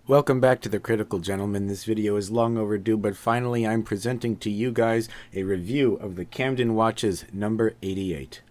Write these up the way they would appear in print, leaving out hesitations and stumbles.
Welcome back to The Critical Gentleman. This video is long overdue, but finally I'm presenting to you guys a review of the Camden Watches number 88.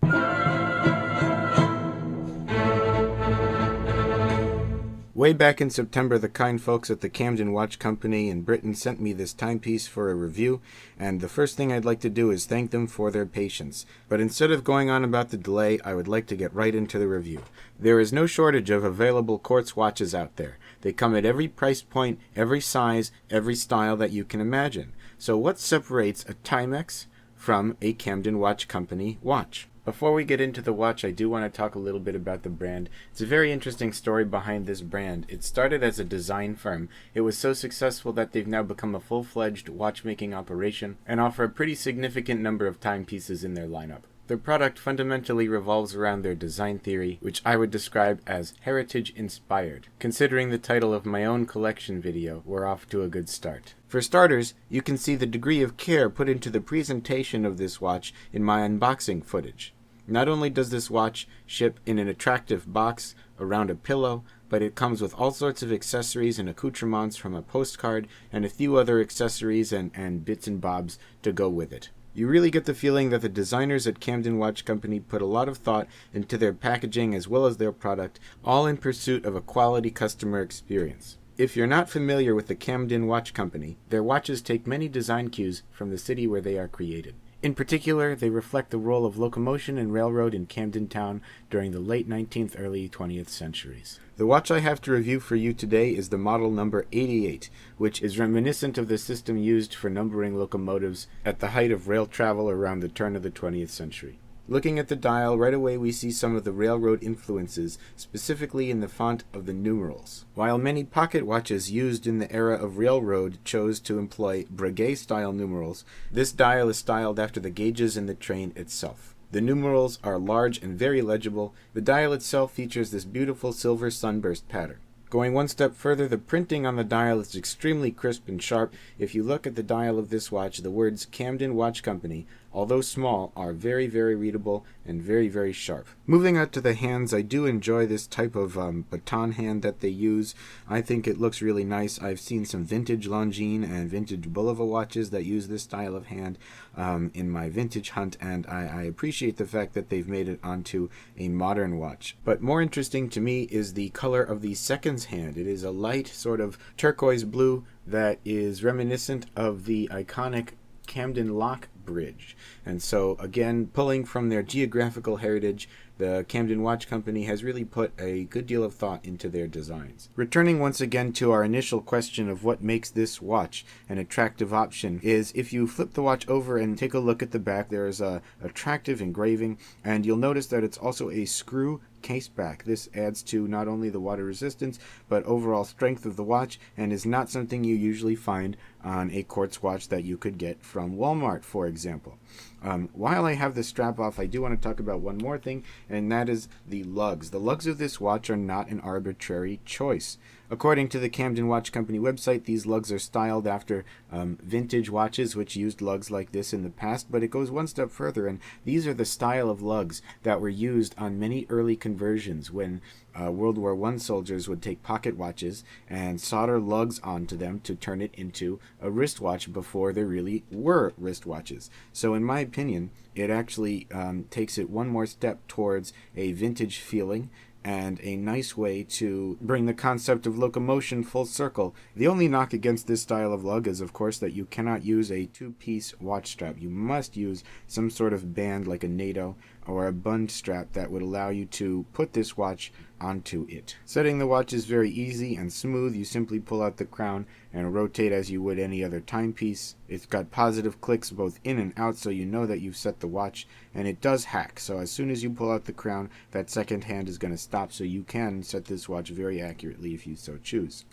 Way back in September, the kind folks at the Camden Watch Company in Britain sent me this timepiece for a review, and the first thing I'd like to do is thank them for their patience. But instead of going on about the delay, I would like to get right into the review. There is no shortage of available quartz watches out there. They come at every price point, every size, every style that you can imagine. So what separates a Timex from a Camden Watch Company watch? Before we get into the watch, I do want to talk a little bit about the brand. It's a very interesting story behind this brand. It started as a design firm. It was so successful that they've now become a full-fledged watchmaking operation and offer a pretty significant number of timepieces in their lineup. Their product fundamentally revolves around their design theory, which I would describe as heritage-inspired. Considering the title of my own collection video, we're off to a good start. For starters, you can see the degree of care put into the presentation of this watch in my unboxing footage. Not only does this watch ship in an attractive box around a pillow, but it comes with all sorts of accessories and accoutrements from a postcard and a few other accessories and bits and bobs to go with it. You really get the feeling that the designers at Camden Watch Company put a lot of thought into their packaging as well as their product, all in pursuit of a quality customer experience. If you're not familiar with the Camden Watch Company, their watches take many design cues from the city where they are created. In particular, they reflect the role of locomotion and railroad in Camden Town during the late 19th, early 20th centuries. The watch I have to review for you today is the model number 88, which is reminiscent of the system used for numbering locomotives at the height of rail travel around the turn of the 20th century. Looking at the dial, right away we see some of the railroad influences, specifically in the font of the numerals. While many pocket watches used in the era of railroad chose to employ Breguet-style numerals, this dial is styled after the gauges in the train itself. The numerals are large and very legible. The dial itself features this beautiful silver sunburst pattern. Going one step further, the printing on the dial is extremely crisp and sharp. If you look at the dial of this watch, the words Camden Watch Company, although small, are very, very readable and very, very sharp. Moving on to the hands, I do enjoy this type of baton hand that they use. I think it looks really nice. I've seen some vintage Longines and vintage Bulova watches that use this style of hand in my vintage hunt, and I appreciate the fact that they've made it onto a modern watch. But more interesting to me is the color of the seconds hand. It is a light sort of turquoise blue that is reminiscent of the iconic Camden Lock bridge. And so again, pulling from their geographical heritage, the Camden Watch Company has really put a good deal of thought into their designs. Returning once again to our initial question of what makes this watch an attractive option is if you flip the watch over and take a look at the back, there is a attractive engraving, and you'll notice that it's also a screw case back. This adds to not only the water resistance but overall strength of the watch, and is not something you usually find on a quartz watch that you could get from Walmart, for example. While I have the strap off, I do want to talk about one more thing, and that is the lugs. The lugs of this watch are not an arbitrary choice. According to the Camden Watch Company website, these lugs are styled after vintage watches which used lugs like this in the past, but it goes one step further, and these are the style of lugs that were used on many early conversions when World War I soldiers would take pocket watches and solder lugs onto them to turn it into a wristwatch before there really were wristwatches. So in my opinion, it actually takes it one more step towards a vintage feeling and a nice way to bring the concept of locomotion full circle. The only knock against this style of lug is, of course, that you cannot use a two-piece watch strap. You must use some sort of band like a NATO or a bund strap that would allow you to put this watch onto it. Setting the watch is very easy and smooth. You simply pull out the crown and rotate as you would any other timepiece. It's got positive clicks both in and out, so you know that you've set the watch, and it does hack. So as soon as you pull out the crown, that second hand is going to stop, so you can set this watch very accurately if you so choose.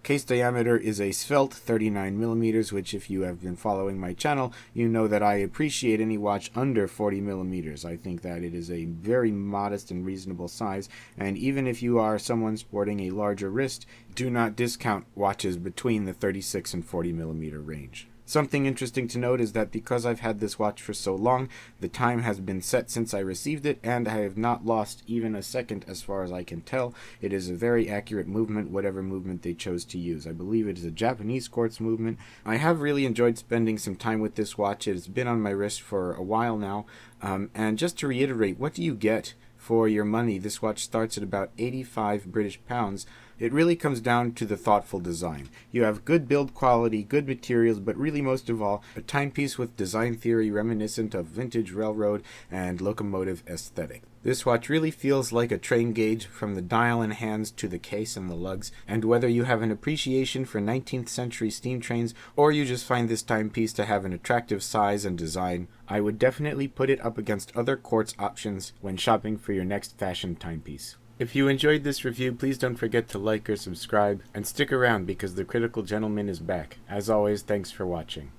Case diameter is a svelte 39 millimeters, which if you have been following my channel, you know that I appreciate any watch under 40 millimeters. I think that it is a very modest and reasonable size, and even if you are someone sporting a larger wrist, do not discount watches between the 36 and 40 millimeter range. Something interesting to note is that because I've had this watch for so long, the time has been set since I received it, and I have not lost even a second as far as I can tell. It is a very accurate movement, whatever movement they chose to use. I believe it is a Japanese quartz movement. I have really enjoyed spending some time with this watch. It has been on my wrist for a while now, and just to reiterate, what do you get for your money? This watch starts at about 85 British pounds. It really comes down to the thoughtful design. You have good build quality, good materials, but really most of all, a timepiece with design theory reminiscent of vintage railroad and locomotive aesthetic. This watch really feels like a train gauge, from the dial and hands to the case and the lugs, and whether you have an appreciation for 19th century steam trains or you just find this timepiece to have an attractive size and design, I would definitely put it up against other quartz options when shopping for your next fashion timepiece. If you enjoyed this review, please don't forget to like or subscribe, and stick around because the Critical Gentleman is back. As always, thanks for watching.